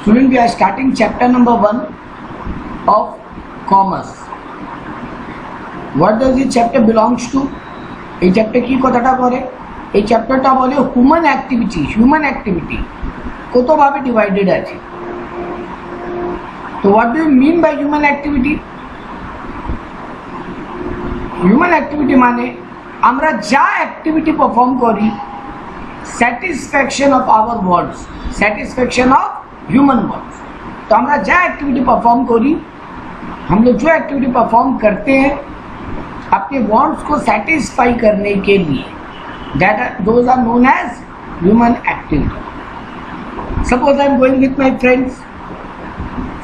Student, we are starting chapter number 1 of commerce. What does this chapter belongs to? এই chapter কি কথাটা করে? এই চ্যাপ্টারটা বলে হিউম্যান অ্যাক্টিভিটি কতভাবে ডিভাইডেড আছে। তো what do you mean by human activity? Human activity মানে আমরা যা অ্যাক্টিভিটি পারফর্ম করি, satisfaction of our wants, satisfaction of human wants। तो हमरा जो एक्टिविटी परफॉर्म करी, हम लोग जो एक्टिविटी परफॉर्म करते हैं अपने वांट्स को सेटिस्फाई करने के लिए, those are known as human activity। Suppose I am going with my friends,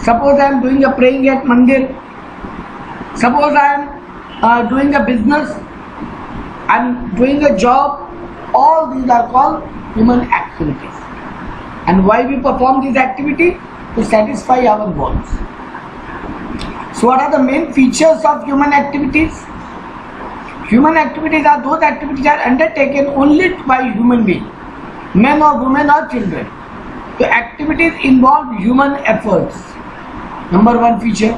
suppose I am doing a praying at mandir, suppose I am doing a business, I am doing a job, all these are called human activities। And why we perform this activity? To satisfy our wants। So what are the main features of human activities? Human activities are those activities that are undertaken only by human beings, men or women or children। So activities involve human efforts, number one feature।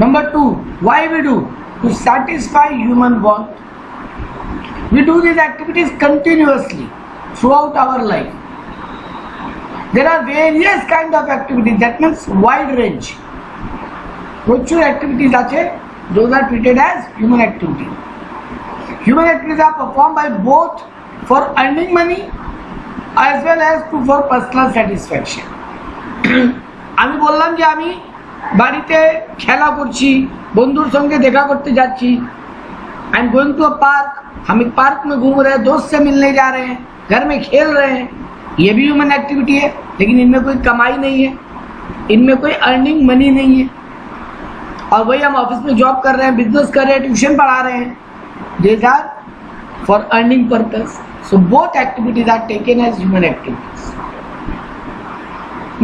Number two, why we do? To satisfy human want। We do these activities continuously throughout our life। There are various kind of activities, that means wide range। Prochur activities ache, those are treated as human activity। Human activities are performed by both for earning money as well as for personal satisfaction। আমি বললাম যে আমি বাড়িতে খেলা করছি, বন্ধুর সঙ্গে দেখা করতে যাচ্ছি, I am going to a park, हम एक पार्क में घूम रहे हैं, दोस्त से मिलने जा रहे हैं, घर में खेल रहे हैं, ये भी ह्यूमन एक्टिविटी है। लेकिन इनमें कोई कमाई नहीं है, इनमें कोई अर्निंग मनी नहीं है। और वही हम ऑफिस में जॉब कर रहे हैं, बिजनेस कर रहे हैं, ट्यूशन पढ़ा रहे हैं, these are for earning purpose. So both activities are taken as human activities.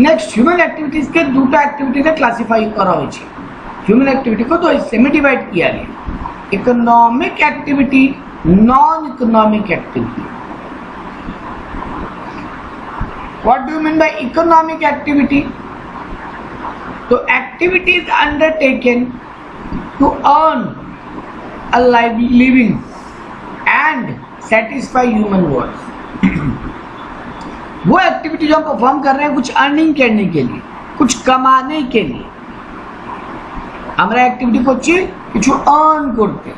Next, human activities के दूटा एक्टिविटीज क्लासिफाई करा हुई है। ह्यूमन एक्टिविटी को दो हिस्से में डिवाइड किया गया, economic activity, non economic activity. What do you mean by economic activity? So activities undertaken to earn a living and satisfy human wants। वो एक्टिविटी जो हम परफॉर्म कर रहे हैं कुछ अर्निंग करने के लिए, कुछ कमाने के लिए, আমরা एक्टिविटी করছি কিছু earn করতে,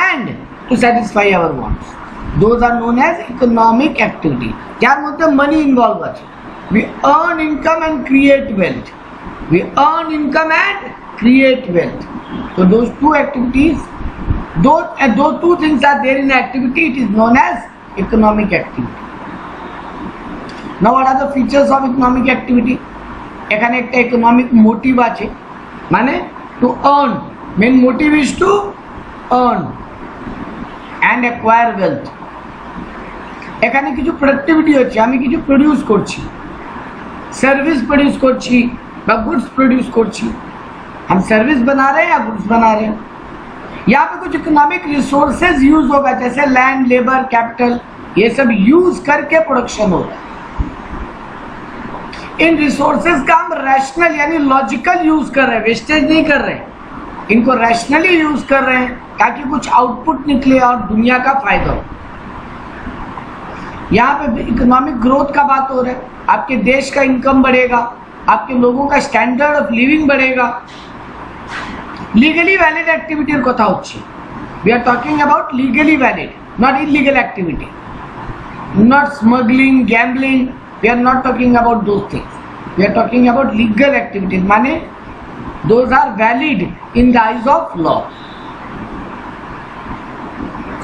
and to satisfy our wants। Those are known as economic activity। যার মধ্যে মানি ইনভলভ আছে। We earn income and create wealth। We earn income and create wealth। So those two activities, those two things are there in activity, it is known as economic activity। Now what are the features of economic activity? এখানে একটা economic motive আছে, মানে to earn, main motive is to earn and acquire wealth। এখানে কিছু productivity হচ্ছে, আমি কিছু produce করছি, सर्विस प्रोड्यूस করছি বা गुड्स प्रोड्यूस করছি। हम सर्विस बना रहे हैं या गुड्स बना रहे हैं। यहाँ पे कुछ इकोनॉमिक रिसोर्सेज यूज होगा, जैसे लैंड, लेबर, कैपिटल, ये सब यूज करके प्रोडक्शन होगा। इन रिसोर्सेज का हम रैशनल यानी लॉजिकल यूज कर रहे हैं, वेस्टेज नहीं कर रहे हैं, इनको रैशनली यूज कर रहे हैं ताकि कुछ आउटपुट निकले और दुनिया का फायदा हो। यहाँ पे इकोनॉमिक ग्रोथ का बात हो रहा है, आपके देश का इनकम बढ़ेगा, आपके लोगों का स्टैंडर्ड ऑफ लिविंग बढ़ेगा। लीगली वैलिड एक्टिविटीर कथा होच्छे, we are talking about legally valid, not illegal activity, not smuggling, gambling, we are not talking about those things. We are talking about legal activities, माने those are valid in the eyes of law.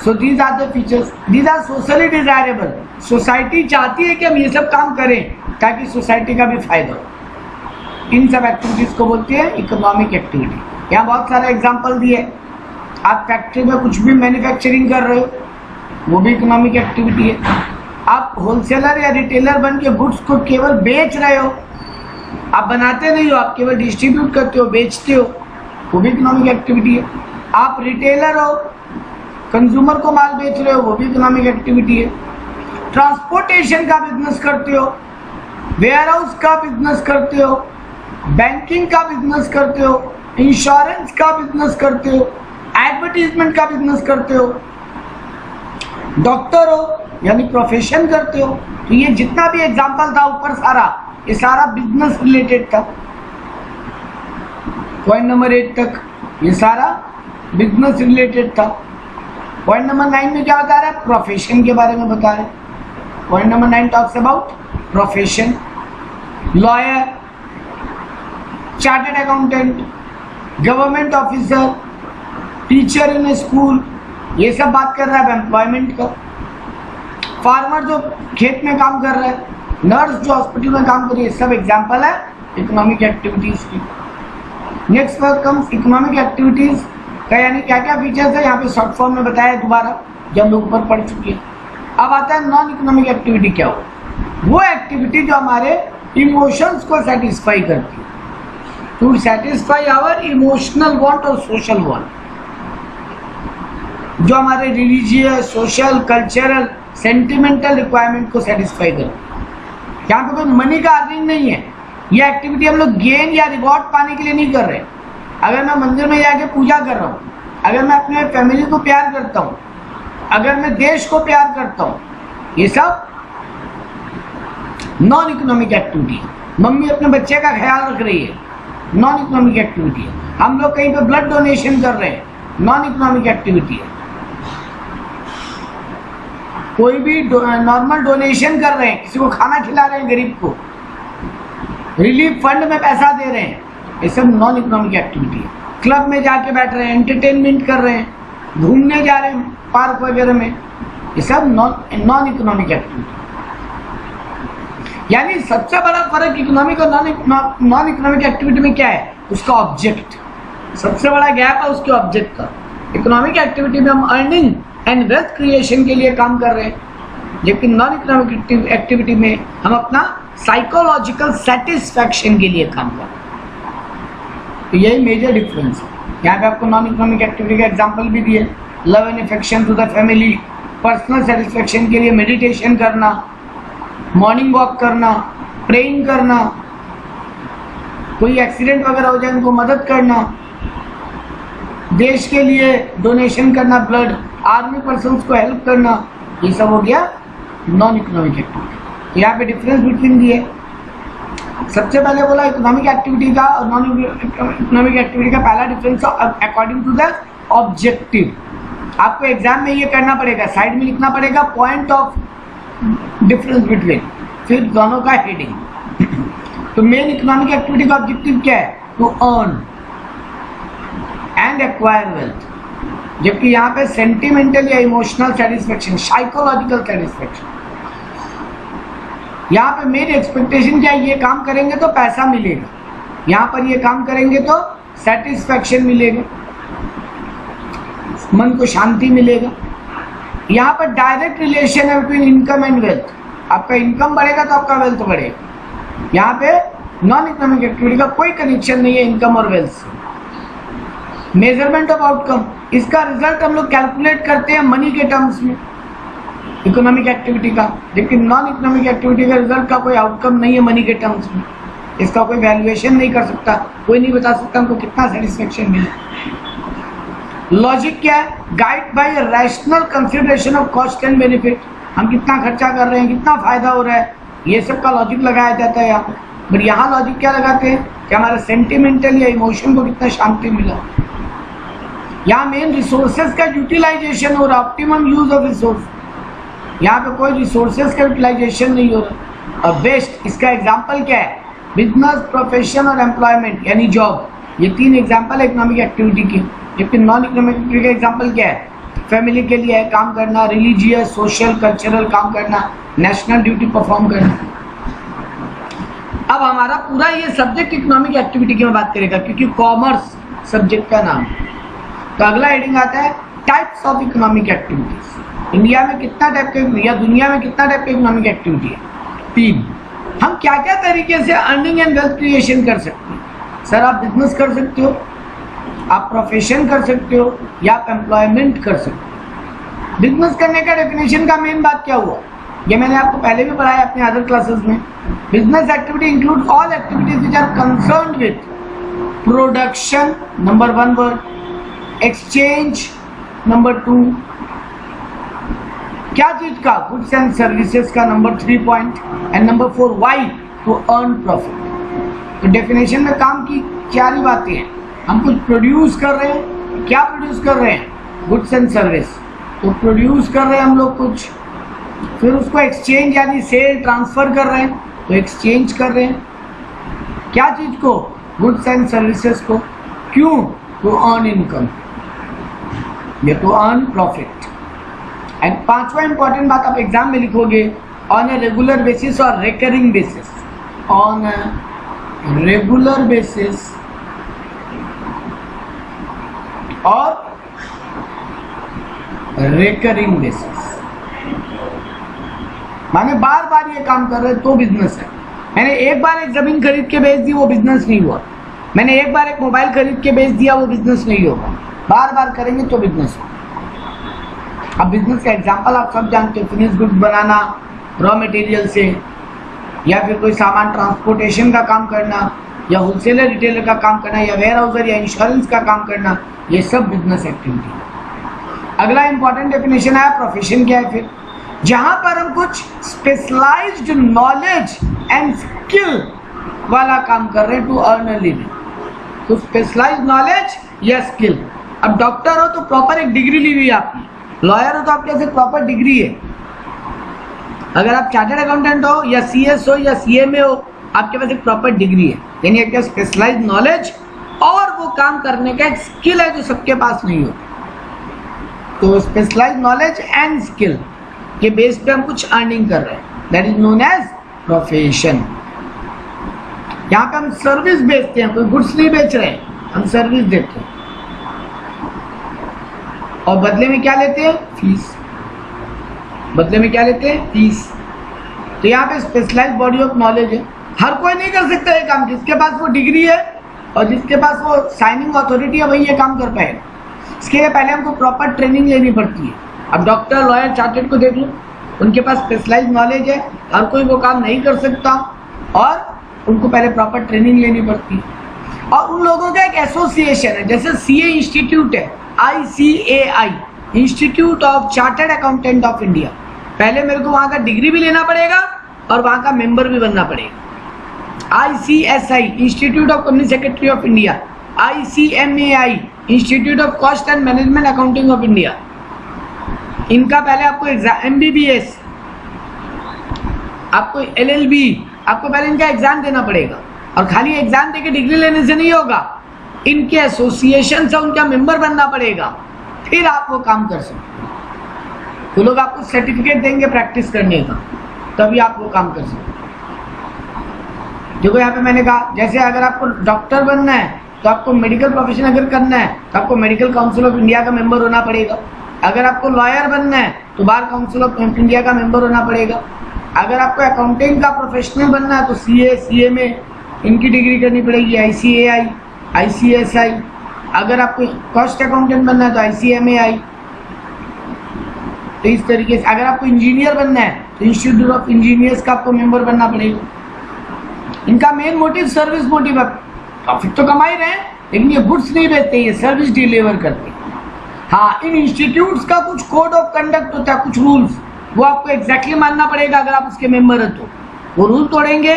So these are the features, these are socially desirable। Society चाहती है कि हम ये सब काम करें ताकि सोसाइटी का भी फायदा हो। इन सब एक्टिविटीज को बोलते हैं इकोनॉमिक एक्टिविटी। यहाँ बहुत सारे एग्जांपल दिए, आप फैक्ट्री में कुछ भी मैन्युफैक्चरिंग कर रहे हो, वो भी इकोनॉमिक एक्टिविटी है। आप होलसेलर या रिटेलर बन के गुड्स को केवल बेच रहे हो, आप बनाते नहीं हो, आप केवल डिस्ट्रीब्यूट करते हो, बेचते हो, वो भी इकोनॉमिक एक्टिविटी है। आप रिटेलर हो, कंज्यूमर को माल बेच रहे हो, वो भी इकोनॉमिक एक्टिविटी है। ट्रांसपोर्टेशन का बिजनेस करते हो, वेयर हाउस का बिजनेस करते हो, बैंकिंग का बिजनेस करते हो, इंश्योरेंस का बिजनेस करते हो, एडवर्टीजमेंट का बिजनेस करते हो, डॉक्टर हो यानी प्रोफेशन करते हो। तो ये जितना भी एग्जाम्पल था ऊपर सारा, ये सारा बिजनेस रिलेटेड था। पॉइंट नंबर 8 तक ये सारा बिजनेस रिलेटेड था। पॉइंट नंबर 9 में क्या बता रहा है? प्रोफेशन के बारे में बता रहे हैं। Point number 9 talks about profession, lawyer, chartered accountant, government officer, teacher in school, ये सब बात कर रहा है एम्प्लॉयमेंट का। फार्मर जो खेत में काम कर रहा है, नर्स जो हॉस्पिटल में काम कर रही है, सब एग्जाम्पल है इकोनॉमिक एक्टिविटीज की। Next word comes economic activities का यानी क्या क्या फीचर्स है, यहाँ पे शॉर्ट फॉर्म में बताया दोबारा जब लोग ऊपर पढ़ चुके हैं। अब आता है नॉन इकोनॉमिक एक्टिविटी क्या हो, वो एक्टिविटी जो हमारे इमोशंस को सेटिस्फाई करती है, to satisfy our emotional want और सोशल वांट, जो हमारे religious, social, cultural, sentimental requirement को सेटिस्फाई करती है। यहाँ पे कोई मनी का अर्निंग नहीं है। ये एक्टिविटी हम लोग गेन या रिवॉर्ड पाने के लिए नहीं कर रहे। अगर मैं मंदिर में जाके पूजा कर रहा हूँ, अगर मैं अपने फैमिली को प्यार करता हूँ, अगर मैं देश को प्यार करता हूँ, ये सब नॉन इकोनॉमिक एक्टिविटी है। मम्मी अपने बच्चे का ख्याल रख रही है, नॉन इकोनॉमिक एक्टिविटी है। हम लोग कहीं पे ब्लड डोनेशन कर रहे हैं, नॉन इकोनॉमिक एक्टिविटी है। कोई भी नॉर्मल डोनेशन कर रहे हैं, किसी को खाना खिला रहे हैं गरीब को, रिलीफ फंड में पैसा दे रहे हैं, ये सब नॉन इकोनॉमिक एक्टिविटी है। क्लब में जाके बैठ रहे हैं, एंटरटेनमेंट कर रहे हैं, घूमने जा रहे हैं पार्क वगैरह में, ये सब नॉन इकोनॉमिक एक्टिविटी। यानी सबसे बड़ा फर्क इकोनॉमिक और नॉन इकोनॉमिक एक्टिविटी में क्या है? उसका ऑब्जेक्ट। सबसे बड़ा गैप है उसके ऑब्जेक्ट का। इकोनॉमिक एक्टिविटी में हम अर्निंग एंड वेल्थ क्रिएशन के लिए काम कर रहे हैं, जबकि नॉन इकोनॉमिक एक्टिविटी में हम अपना साइकोलॉजिकल सेटिस्फैक्शन के लिए काम कर रहे हैं। तो यही मेजर डिफरेंस है। यहाँ पे आपको नॉन इकोनॉमिक एक्टिविटी का एग्जांपल भी दिए, love and affection to the family, personal satisfaction के लिए मेडिटेशन करना, मॉर्निंग वॉक करना, प्रेइंग करना, कोई एक्सीडेंट वगैरह हो जाए उनको मदद करना, देश के लिए डोनेशन करना, ब्लड, आर्मी पर्सन्स को हेल्प करना, ये सब हो गया नॉन इकोनॉमिक एक्टिविटी। यहाँ पे डिफरेंस बिटवीन दिए। सबसे पहले बोला इकोनॉमिक एक्टिविटी का और नॉन इकोनॉमिक एक्टिविटी का पहला difference according to the objective. आपको एग्जाम में ये करना पड़ेगा, साइड में लिखना पड़ेगा पॉइंट ऑफ डिफरेंस बिटवीन, फिर दोनों का हेडिंग। तो मेन इकोनॉमिक एक्टिविटी का ऑब्जेक्टिव क्या है? To earn and acquire wealth, जबकि यहाँ पे सेंटिमेंटल या इमोशनल सेटिस्फेक्शन, साइकोलॉजिकल सेटिस्फेक्शन। यहाँ पे मेरी एक्सपेक्टेशन क्या है? ये काम करेंगे तो पैसा मिलेगा, यहाँ पर ये काम करेंगे तो सेटिस्फेक्शन मिलेगा, मन को शांति मिलेगा। यहाँ पर डायरेक्ट रिलेशन है बिटवीन इनकम एंड वेल्थ। आपका इनकम बढ़ेगा तो आपका वेल्थ बढ़ेगा। यहाँ पे नॉन इकोनॉमिक एक्टिविटी का कोई कनेक्शन नहीं है इनकम और वेल्थ से। मेजरमेंट ऑफ आउटकम, इसका रिजल्ट हम लोग कैलकुलेट करते हैं मनी के टर्म्स में इकोनॉमिक एक्टिविटी का, लेकिन नॉन इकोनॉमिक एक्टिविटी का रिजल्ट का कोई आउटकम नहीं है मनी के टर्म्स में। इसका कोई वैल्यूएशन नहीं कर सकता, कोई नहीं बता सकता हमको कितना सेटिस्फेक्शन मिला। लॉजिक क्या है? Guide bye rational consideration of cost and benefit. हम कितना खर्चा कर रहे हैं, कितना फायदा हो रहा है, ये सब का लॉजिक लगाया जाता है यहाँ पर। बट यहाँ लॉजिक क्या लगाते हैं कि हमारे सेंटिमेंटल या इमोशन को कितना शांति मिला। यहाँ मेन रिसोर्सेज का यूटिलाइजेशन हो रहा, ऑप्टिमम यूज ऑफ रिसोर्स। यहाँ पे कोई रिसोर्सेज का यूटिलाइजेशन नहीं हो रहा। और बेस्ट, इसका एग्जाम्पल क्या है? बिजनेस, प्रोफेशन और एम्प्लॉयमेंट यानी जॉब। ये तीन एग्जाम्पल है इकोनॉमिक एक्टिविटी की। जबकि नॉन इकोनॉमिक एक्टिविटी का एग्जाम्पल क्या है? फैमिली के लिए काम करना, रिलीजियस, सोशल, कल्चरल काम करना, नेशनल ड्यूटी परफॉर्म करना। अब हमारा पूरा ये सब्जेक्ट इकोनॉमिक एक्टिविटी की में बात करेगा, क्योंकि कॉमर्स सब्जेक्ट का नाम। तो अगला हेडिंग आता है types of economic activities. India में कितना टाइप के या दुनिया में कितना टाइप के इकोनॉमिक एक्टिविटी है? 3। हम क्या क्या तरीके से अर्निंग एंड वेल्थ क्रिएशन कर सकते हैं? सर आप बिजनेस कर सकते हो, आप प्रोफेशन कर सकते हो, या आप एम्प्लॉयमेंट कर सकते हो। बिजनेस करने का डेफिनेशन का मेन बात क्या हुआ? ये मैंने आपको पहले भी पढ़ाया अपने अदर क्लासेस में। Business activity includes all activities which are concerned with production, number 1 word, exchange, number 2, क्या चीज का, गुड्स एंड सर्विसेज का, number 3 point, and number 4 why, to earn profit. तो डेफिनेशन में काम की चार बातें हैं। हम कुछ प्रोड्यूस कर रहे हैं, क्या प्रोड्यूस कर रहे हैं, गुड्स एंड सर्विस। तो प्रोड्यूस कर रहे हैं हम लोग कुछ, फिर उसको एक्सचेंज यानी सेल ट्रांसफर कर रहे हैं, तो एक्सचेंज कर रहे हैं क्या चीज को, गुड्स एंड सर्विसेज को, क्यों, टू अर्न इनकम, ये टू अर्न प्रॉफिट। एंड पांचवा इंपॉर्टेंट बात आप एग्जाम में लिखोगे, ऑन ए रेगुलर बेसिस और recurring basis, on a regular basis और रिकरिंग बेसिस, माने बार बार ये काम कर रहे तो बिजनेस है। मैंने एक बार एक जमीन खरीद के बेच दी, वो बिजनेस नहीं हुआ। मैंने एक बार एक मोबाइल खरीद के बेच दिया, वो बिजनेस नहीं होगा। बार बार करेंगे तो बिजनेस होगा। अब बिजनेस का एग्जांपल आप सब जानते हो, फिनिश गुड्स बनाना रॉ मटेरियल से, या फिर कोई सामान ट्रांसपोर्टेशन का काम करना, या होलसेलर रिटेलर का काम करना, या वेयर हाउसर या इंश्योरेंस का काम करना, ये सब बिजनेस एक्टिविटी है। अगला इंपॉर्टेंट डेफिनेशन है प्रोफेशन क्या है, फिर जहां पर हम कुछ स्पेशलाइज्ड नॉलेज एंड स्किल वाला काम कर रहे हैं टू अर्न अ लिविंग। तो स्पेशलाइज्ड नॉलेज या स्किल। अब डॉक्टर हो तो प्रॉपर एक डिग्री ली हुई है आपकी, लॉयर हो तो आपके पास प्रॉपर डिग्री है, अगर आप चार्टर्ड अकाउंटेंट हो या CS हो या CMA हो, आपके पास एक प्रॉपर डिग्री है, यानी आपके स्पेशलाइज्ड नॉलेज और वो काम करने का एक स्किल है जो सबके पास नहीं हो। तो स्पेशलाइज्ड नॉलेज एंड स्किल के बेस पे हम कुछ अर्निंग कर रहे हैं, that is known as profession. यहाँ पे हम सर्विस बेचते हैं, कोई गुड्स नहीं बेच रहे हैं, हम सर्विस देते हैं और बदले में क्या लेते हैं, फीस। बदले में क्या लेते हैं, फीस। तो यहाँ पे स्पेशलाइज्ड बॉडी ऑफ नॉलेज है, हर कोई नहीं कर सकता ये काम। जिसके पास वो डिग्री है और जिसके पास वो साइनिंग अथॉरिटी है वही ये काम कर पाएगा। इसके लिए पहले हमको प्रॉपर ट्रेनिंग लेनी पड़ती है। अब डॉक्टर, लॉयर, चार्टर्ड को देख लो, उनके पास स्पेशलाइज्ड नॉलेज है, हर कोई वो काम नहीं कर सकता और उनको पहले प्रॉपर ट्रेनिंग लेनी पड़ती है। और उन लोगों का एक एसोसिएशन है, जैसे CA इंस्टीट्यूट है, ICAI, institute of chartered accountant of India. पहले मेरे को वहां का डिग्री भी लेना पड़ेगा और वहां का मेंबर भी बनना पड़ेगा। ICSI, institute of company secretary of India. ICMAI, institute of cost and management accounting of India. इनका पहले आपको एग्जाम, MBBS, आपको LLB, आपको पहले इनका एग्जाम देना पड़ेगा। और खाली एग्जाम देके डिग्री लेने से नहीं होगा, इनके एसोसिएशन से उनका मेंबर बनना पड़ेगा, फिर आप वो काम कर सकते हैं। तो लोग आपको सर्टिफिकेट देंगे प्रैक्टिस करने का, तभी आप वो काम कर सकते हैं। देखो यहाँ पे मैंने कहा, जैसे अगर आपको डॉक्टर बनना है तो आपको मेडिकल प्रोफेशन अगर करना है तो आपको मेडिकल काउंसिल ऑफ इंडिया का मेंबर होना पड़ेगा। अगर आपको लॉयर बनना है तो बार काउंसिल ऑफ इंडिया का मेंबर होना पड़ेगा। अगर आपको अकाउंटिंग का प्रोफेशनल बनना है तो CA, CMA इनकी डिग्री करनी पड़ेगी, ICAI, ICSI। अगर आपको कॉस्ट अकाउंटेंट बनना है तो ICMAI। तो इस तरीके से अगर आपको इंजीनियर बनना है तो इंस्टीट्यूट ऑफ इंजीनियर्स का आपको मेंबर बनना पड़ेगा। इनका मेन मोटिव सर्विस मोटिव है, प्रॉफिट तो कमा ही रहे हैं लेकिन ये गुड्स नहीं बेचते, ये सर्विस डिलीवर करते हैं। हाँ, इन इंस्टीट्यूट्स का कुछ कोड ऑफ कंडक्ट होता है, कुछ रूल्स, वो आपको एग्जैक्टली मानना पड़ेगा। अगर आप उसके मेंबर हैं तो वो रूल तोड़ेंगे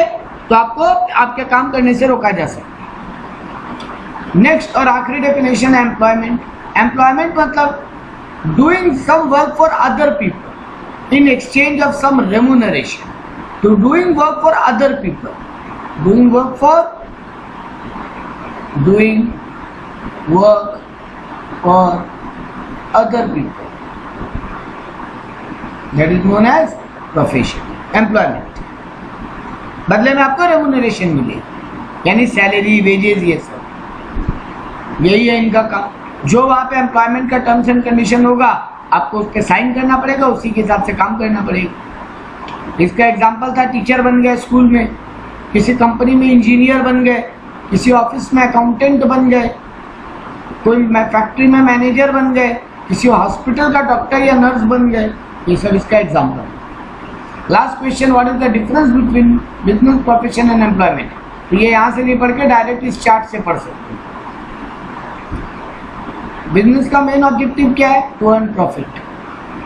तो आपको आपके काम करने से रोका जा सकता है। नेक्स्ट और आखिरी डेफिनेशन है एम्प्लॉयमेंट। एम्प्लॉयमेंट मतलब doing some work for other people in exchange of some remuneration. To doing work for other people, doing work for other people, that is known as profession, employment। बदले में आपको remuneration मिले, यानी salary, wages, ये सब, यही है इनका काम। जो वहां पे एम्प्लॉयमेंट का टर्म्स एंड कंडीशन होगा आपको उस पर साइन करना पड़ेगा, उसी के हिसाब से काम करना पड़ेगा। इसका एग्जाम्पल था, टीचर बन गए स्कूल में, किसी कंपनी में इंजीनियर बन गए, किसी ऑफिस में अकाउंटेंट बन गए, कोई फैक्ट्री में मैनेजर बन गए, किसी हॉस्पिटल का डॉक्टर या नर्स बन गए, ये सब इसका example. Last question, what is the difference between business, profession and employment. तो ये यहाँ से नहीं पढ़ के डायरेक्ट इस चार्ट से पढ़ सकते हैं। बिजनेस का मेन ऑब्जेक्टिव क्या है? To earn profit.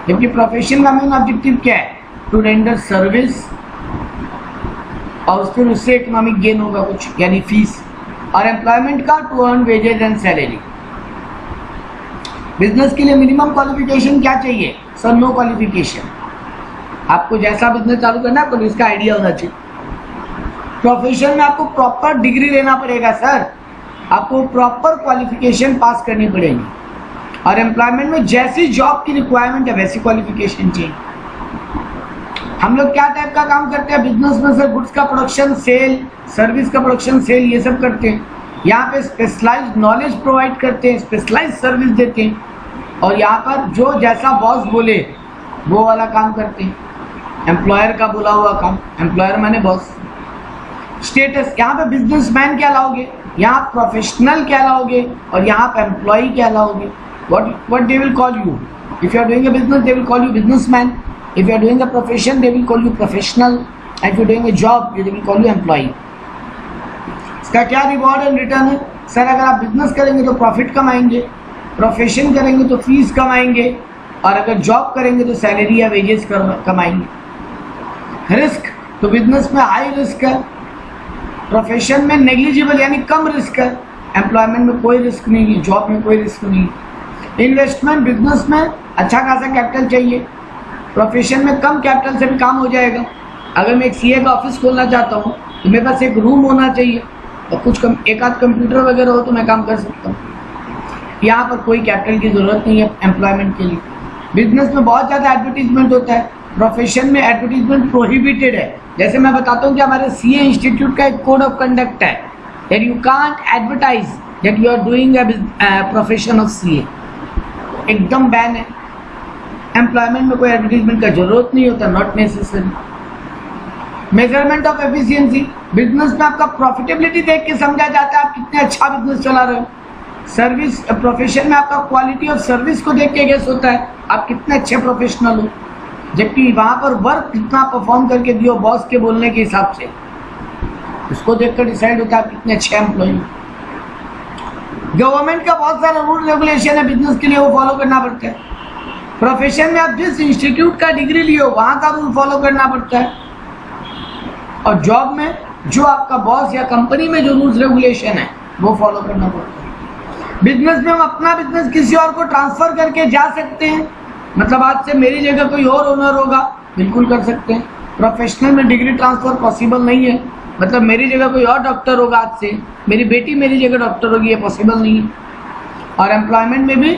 जबकि प्रोफेशन का मेन ऑब्जेक्टिव क्या है? टू रेंडर सर्विस, और फिर उससे इकोनॉमिक गेन होगा कुछ, यानी फीस। और एम्प्लॉयमेंट का to earn wages and salary. Business के लिए मिनिमम क्वालिफिकेशन क्या चाहिए? Sir no qualification. आपको जैसा बिजनेस चालू करना है आपको इसका आइडिया होना चाहिए। प्रोफेशन में आपको प्रॉपर डिग्री लेना पड़ेगा सर, आपको प्रॉपर क्वालिफिकेशन पास करनी पड़ेगी। और एम्प्लॉयमेंट में जैसी जॉब की रिक्वायरमेंट है वैसी क्वालिफिकेशन चाहिए। हम लोग क्या टाइप का काम करते हैं बिजनेस में सर? गुड्स का प्रोडक्शन, सेल, सर्विस का प्रोडक्शन, सेल, ये सब करते हैं। यहाँ पे स्पेशलाइज्ड नॉलेज प्रोवाइड करते हैं, स्पेशलाइज्ड सर्विस देते हैं, और यहाँ पर जो जैसा बॉस बोले वो वाला काम करते हैं। एम्प्लॉयर का बोला हुआ काम, एम्प्लॉयर माने बॉस। स्टेटस, यहाँ पे बिजनेसमैन क्या लाओगे, यहाँ प्रोफेशनल क्या लाओगे, और यहाँ पे एम्प्लॉय क्या लाओगे। what they will call you? If you are doing a business, they will call you businessman. If you are doing a profession, they will call you professional. And if you are doing a job, they will call you employee. इसका क्या reward and return है? Sir अगर आप business करेंगे तो profit कमाएंगे, profession करेंगे तो फीस कमाएंगे, और अगर जॉब करेंगे तो सैलरी या वेजेस कमाएंगे। रिस्क, तो बिजनेस में हाई रिस्क है, प्रोफेशन में नेग्लिजिबल यानी कम रिस्क है, एम्प्लॉयमेंट में कोई रिस्क नहीं है, जॉब में कोई रिस्क नहीं है। इन्वेस्टमेंट, बिजनेस में अच्छा खासा कैपिटल चाहिए, प्रोफेशन में कम कैपिटल से भी काम हो जाएगा। अगर मैं एक सीए का ऑफिस खोलना चाहता हूँ तो मेरे पास एक रूम होना चाहिए और कुछ एक आध कंप्यूटर वगैरह हो तो मैं काम कर सकता हूँ। यहाँ पर कोई कैपिटल की ज़रूरत नहीं है एम्प्लॉयमेंट के लिए। बिजनेस में बहुत ज़्यादा एडवर्टीजमेंट होता है, प्रोफेशन में एडवर्टीजमेंट प्रोहिबिटेड है। जैसे मैं बताता हूँ कि हमारे सीए इंस्टीट्यूट का एक कोड ऑफ कंडक्ट है that you can't advertise that you are doing profession of CA, एकदम बैन है। एम्प्लॉयमेंट में कोई एडवर्टीजमेंट का जरूरत नहीं होता, not necessary. Measurement of efficiency, business में आपका प्रॉफिटेबिलिटी देख के समझा जाता है आप कितने अच्छा बिजनेस चला रहे हो। सर्विस, प्रोफेशन में आपका क्वालिटी ऑफ सर्विस को देख के गेस होता है आप कितने अच्छे प्रोफेशनल हो, जबकि वहाँ पर वर्क कितना परफॉर्म करके दियो बॉस के बोलने के हिसाब से, उसको देखकर डिसाइड होता है आप कितने अच्छे एम्प्लॉय हो। गवर्नमेंट का बहुत सारा रूल रेगुलेशन है बिजनेस के लिए, वो फॉलो करना पड़ता है। प्रोफेशन में आप जिस इंस्टीट्यूट का डिग्री लिए हो वहाँ का रूल फॉलो करना पड़ता है, और जॉब में जो आपका बॉस या कंपनी में जो रूल्स रेगुलेशन है वो फॉलो करना पड़ता है। बिजनेस में हम अपना बिजनेस किसी और को ट्रांसफर करके जा सकते हैं, मतलब आज से मेरी जगह कोई और ओनर होगा, बिल्कुल कर सकते हैं। प्रोफेशनल में डिग्री ट्रांसफर पॉसिबल नहीं है, मतलब मेरी जगह कोई और डॉक्टर होगा, आज से मेरी बेटी मेरी जगह डॉक्टर होगी, ये पॉसिबल नहीं है। और एम्प्लॉयमेंट में भी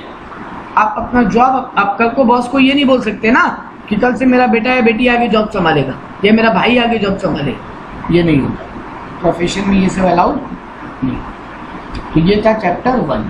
आप अपना जॉब, आप कल को बॉस को ये नहीं बोल सकते ना कि कल से मेरा बेटा या बेटी आगे जॉब संभालेगा या मेरा भाई आगे जॉब संभालेगा, ये नहीं होता। प्रोफेशन में ये सब अलाउड नहीं। तो ये था चैप्टर 1।